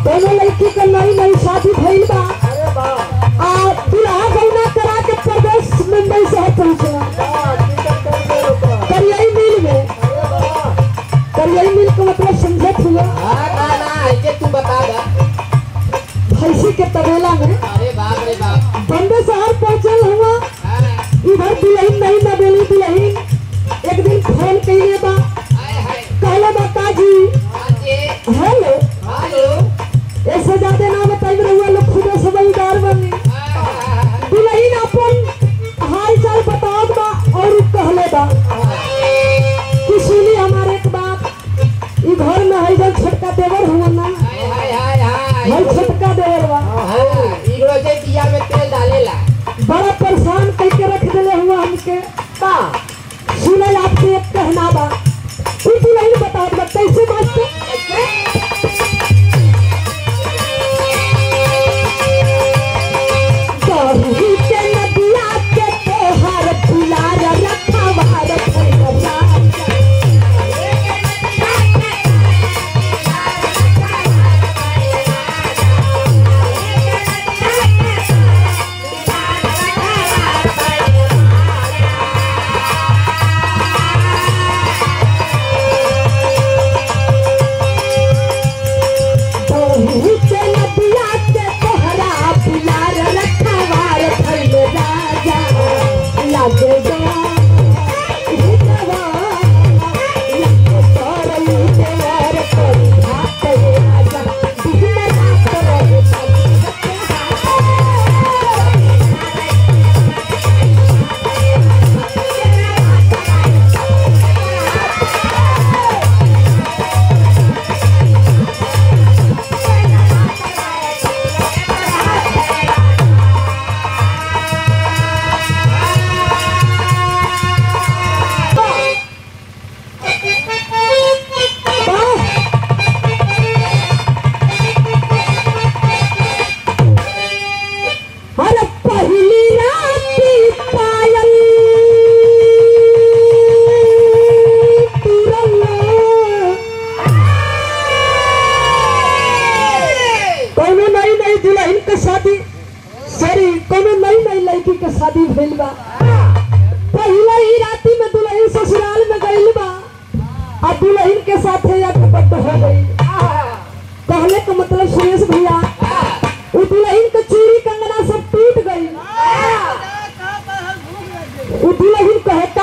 दोनों लड़की के नई नई शादी भइल बा। अरे वाह आ दुल्हा गौना करा के प्रदेश मुंबई शहर पहुंचला करियाई मिल में। करियाई मिल का मतलब समझत हुआ? ना ऐसे तू बता दा। भैंसी के तबेला में अरे बाप रे बाप। बम्बे शहर पहुंचल हुआ। इधर दुल्हन नहीं न बोली। दुल्हन एक दिन फोन कइले बा, कहले बता जी हेलो ऐसे ज्यादा ना बताई रहुआ लोग खुद समझदार बनी। दुल्हन अपन हाल चाल बतावत बा और कहले बा कि सुनी हमारे एक बात, ई घर में है जब छोटका देवर हुआ ना, है छोटका देवर बा दिया में तेल डालेला, बड़ा परेशान करके रख दिले हुआ हमके। का सुनल आपसे एक कहना बा, कुछ नहीं बता कैसे बात के नदिया के तोहर फुलार रखवार शादी भइल बा। पहले ही राती में दुल्हन ससुराल में गइल बा और दुल्हन के साथे अटपट हो गई। कहले का मतलब सुरेश भैया, वो दुल्हन के चूड़ी कंगना सब टूट गई। वो दुल्हन कहता